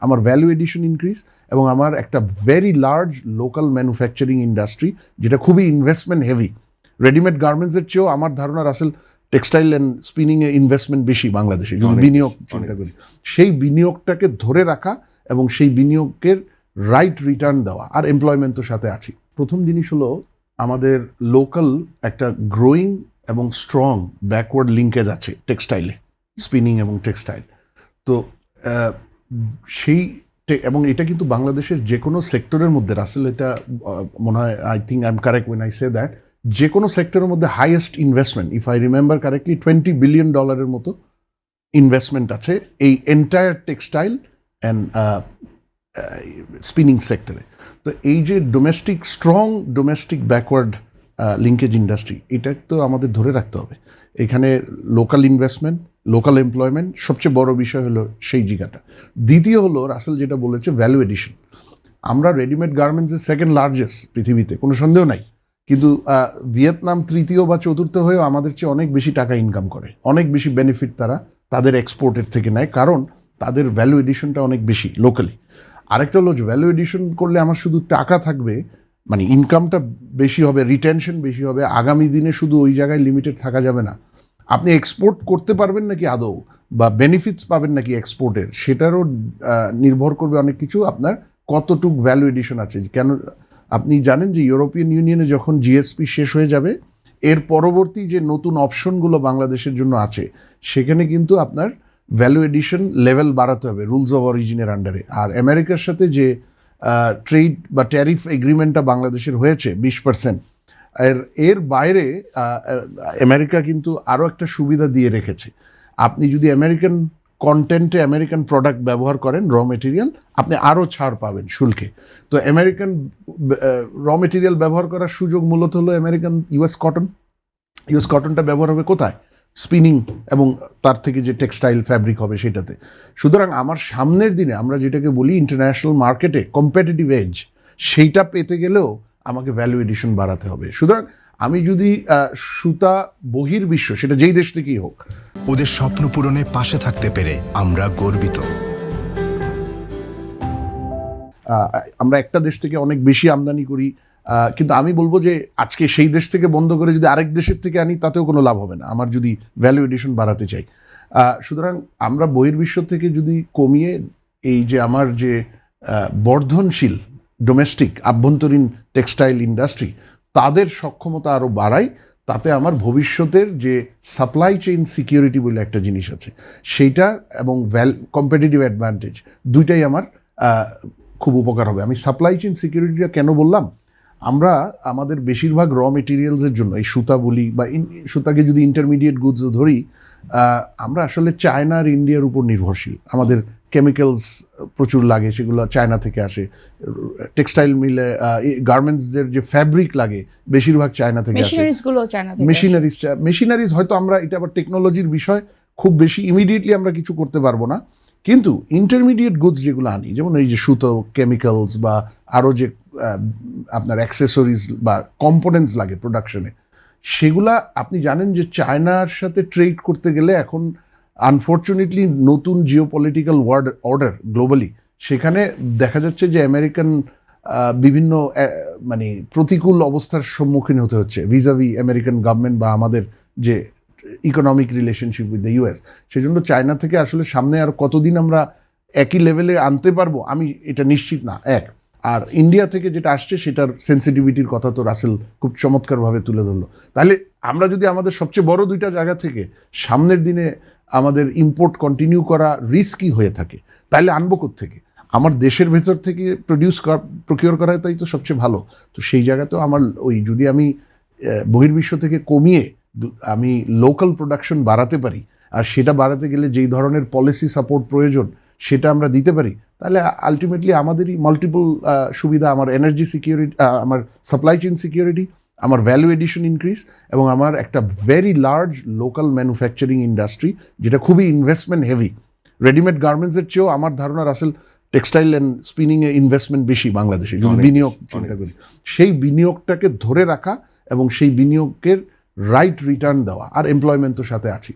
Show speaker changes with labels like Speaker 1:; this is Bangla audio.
Speaker 1: আমার ভ্যালু এডিশন ইনক্রিজ এবং আমার একটা very large local manufacturing industry, যেটা খুবই ইনভেস্টমেন্ট হেভি। রেডিমেড গার্মেন্টসের চেয়েও আমার ধারণা রাসেল টেক্সটাইল অ্যান্ড স্পিনিংয়ে ইনভেস্টমেন্ট বেশি বাংলাদেশে, যদি বিনিয়োগ চিন্তা করি। সেই বিনিয়োগটাকে ধরে রাখা এবং সেই বিনিয়োগের রাইট রিটার্ন দেওয়া, আর এমপ্লয়মেন্ট তো সাথে আছি। প্রথম জিনিস হলো আমাদের লোকাল একটা গ্রোয়িং এবং স্ট্রং ব্যাকওয়ার্ড লিঙ্কেজ আছে টেক্সটাইলে, স্পিনিং এবং টেক্সটাইল। তো সেই এবং এটা কিন্তু বাংলাদেশের যে কোনো সেক্টরের মধ্যে রাসেল, এটা মনে হয় I think I am correct when I say that, যে কোনো সেক্টরের মধ্যে highest investment, if I remember correctly, $20 billion মতো ইনভেস্টমেন্ট আছে এই এন্টায়ার টেক্সটাইল অ্যান্ড স্পিনিং সেক্টরে। তো এই যে domestic strong domestic backward linkage industry, এটা তো আমাদের ধরে রাখতে হবে। এখানে লোকাল ইনভেস্টমেন্ট, লোকাল এমপ্লয়মেন্ট সবচেয়ে বড় বিষয় হলো সেই জায়গাটা। দ্বিতীয় হলো রাসেল যেটা বলেছে ভ্যালু এডিশন। আমরা রেডিমেড গার্মেন্টসের সেকেন্ড লার্জেস্ট পৃথিবীতে, কোনো সন্দেহ নাই, কিন্তু ভিয়েতনাম তৃতীয় বা চতুর্থ হয়েও আমাদের চেয়ে অনেক বেশি টাকা ইনকাম করে, অনেক বেশি বেনিফিট তারা তাদের এক্সপোর্টের থেকে নেয়, কারণ তাদের ভ্যালু এডিশনটা অনেক বেশি লোকালি। আরেকটা হলো ভ্যালু এডিশন করলে আমার শুধু টাকা থাকবে, মানে ইনকামটা বেশি হবে, রিটেনশন বেশি হবে, আগামী দিনে শুধু ওই জায়গায় লিমিটেড থাকা যাবে না। আপনি এক্সপোর্ট করতে পারবেন নাকি আদৌ, বা বেনিফিটস পাবেন নাকি এক্সপোর্টের, সেটারও নির্ভর করবে অনেক কিছু, আপনার কতটুক ভ্যালু এডিশন আছে। কেন আপনি জানেন যে ইউরোপিয়ান ইউনিয়নে যখন জিএসপি শেষ হয়ে যাবে, এর পরবর্তী যে নতুন অপশনগুলো বাংলাদেশের জন্য আছে, সেখানে কিন্তু আপনার ভ্যালু এডিশন লেভেল বাড়াতে হবে রুলস অফ অরিজিনের আন্ডারে। আর আমেরিকার সাথে যে ট্রেড বা ট্যারিফ এগ্রিমেন্টটা বাংলাদেশের হয়েছে 20%, এর বাইরে আমেরিকা কিন্তু আরও একটা সুবিধা দিয়ে রেখেছে। আপনি যদি আমেরিকান কন্টেন্টে আমেরিকান প্রোডাক্ট ব্যবহার করেন, র মেটেরিয়াল, আপনি আরও ছাড় পাবেন শুল্কে। তো আমেরিকান র মেটেরিয়াল ব্যবহার করার সুযোগ মূলত হলো আমেরিকান ইউএস কটনটা ব্যবহার হবে কোথায়? স্পিনিং এবং তার থেকে যে টেক্সটাইল ফ্যাব্রিক হবে সেটাতে। সুতরাং আমার সামনের দিনে আমরা যেটাকে বলি ইন্টারন্যাশনাল মার্কেটে কম্পিটিটিভ এজ, সেইটা পেতে গেলেও আমাকে ভ্যালু এডিশন বাড়াতে হবে। সুতরাং আমি যদি সুতা বহির্বিশ্ব, সেটা যেই দেশ থেকেই হোক,
Speaker 2: ওদের স্বপ্ন পূরণে পাশে থাকতে পেরে আমরা গর্বিত।
Speaker 1: আমরা একটা দেশ থেকে অনেক বেশি আমদানি করি, কিন্তু আমি বলবো যে আজকে সেই দেশ থেকে বন্ধ করে যদি আরেক দেশের থেকে আনি, তাতেও কোনো লাভ হবে না আমার যদি ভ্যালু এডিশন বাড়াতে চাই। সুতরাং আমরা বহির্বিশ্ব থেকে যদি কমিয়ে এই যে আমার যে বর্ধনশীল ডোমেস্টিক আভ্যন্তরীণ টেক্সটাইল ইন্ডাস্ট্রি, তাদের সক্ষমতা আরও বাড়াই, তাতে আমার ভবিষ্যতের যে সাপ্লাই চেইন সিকিউরিটি বলে একটা জিনিস আছে, সেইটা এবং কম্পিটিটিভ অ্যাডভান্টেজ, দুইটাই আমার খুব উপকার হবে। আমি সাপ্লাই চেইন সিকিউরিটিটা কেন বললাম, আমরা আমাদের বেশিরভাগ র মেটেরিয়ালসের জন্য, এই সুতা বলি বা সুতাকে যদি ইন্টারমিডিয়েট গুডসও ধরি, আমরা আসলে চায়না আর ইন্ডিয়ার উপর নির্ভরশীল। আমাদের কেমিক্যালস প্রচুর লাগে, সেগুলো চায়না থেকে আসে। টেক্সটাইল মিলে গার্মেন্টসদের যে ফ্যাব্রিক লাগে বেশিরভাগ চায়না থেকে আসে। মেশিনারিজ হয়তো আমরা, এটা আবার টেকনোলজির বিষয়, খুব বেশি ইমিডিয়েটলি আমরা কিছু করতে পারবো না, কিন্তু ইন্টারমিডিয়েট গুডস যেগুলো আনি, যেমন এই যে সুতো, কেমিক্যালস বা আরও যে আপনার অ্যাক্সেসরিজ বা কম্পোনেন্টস লাগে প্রোডাকশনে, সেগুলা আপনি জানেন যে চায়নার সাথে ট্রেড করতে গেলে এখন আনফর্চুনেটলি নতুন জিওপলিটিক্যাল অর্ডার গ্লোবালি, সেখানে দেখা যাচ্ছে যে আমেরিকান বিভিন্ন মানে প্রতিকূল অবস্থার সম্মুখীন হতে হচ্ছে ভিজাভি আমেরিকান গভর্নমেন্ট বা আমাদের যে economic relationship with the US. সেজন্য চায়না থেকে আসলে সামনে আর কতদিন আমরা একই লেভেলে আনতে পারবো আমি এটা নিশ্চিত না। আর ইন্ডিয়া থেকে যেটা আসছে সেটার সেন্সিটিভিটির কথা তো রাসেল খুব চমৎকারভাবে তুলে ধরলো। তাহলে আমরা যদি আমাদের সবচেয়ে বড় দুইটা জায়গা থেকে সামনের দিনে আমাদের ইম্পোর্ট কন্টিনিউ করা রিস্কি হয়ে থাকে, তাহলে আনবো কোত্থেকে? আমার দেশের ভেতর থেকে প্রকিওর করাই তাই তো সবচেয়ে ভালো। তো সেই জায়গাতেও আমার ওই যদি আমি বহির্বিশ্ব থেকে কমিয়ে আমি লোকাল প্রোডাকশন বাড়াতে পারি, আর সেটা বাড়াতে গেলে যেই ধরনের পলিসি সাপোর্ট প্রয়োজন সেটা আমরা দিতে পারি, তাহলে আলটিমেটলি আমাদেরই মাল্টিপল সুবিধা, আমার এনার্জি সিকিউরিটি, আমার সাপ্লাই চেইন সিকিউরিটি, আমার ভ্যালু এডিশন ইনক্রিজ এবং আমার একটা very large local manufacturing industry, যেটা খুবই ইনভেস্টমেন্ট হেভি। রেডিমেড গার্মেন্টসের চেয়েও আমার ধারণা রাসেল টেক্সটাইল অ্যান্ড স্পিনিংয়ে ইনভেস্টমেন্ট বেশি বাংলাদেশে, যদি বিনিয়োগ চিন্তা করি। সেই বিনিয়োগটাকে ধরে রাখা এবং সেই বিনিয়োগের রাইট রিটার্ন দেওয়া, আর এমপ্লয়মেন্ট তো সাথে আছি।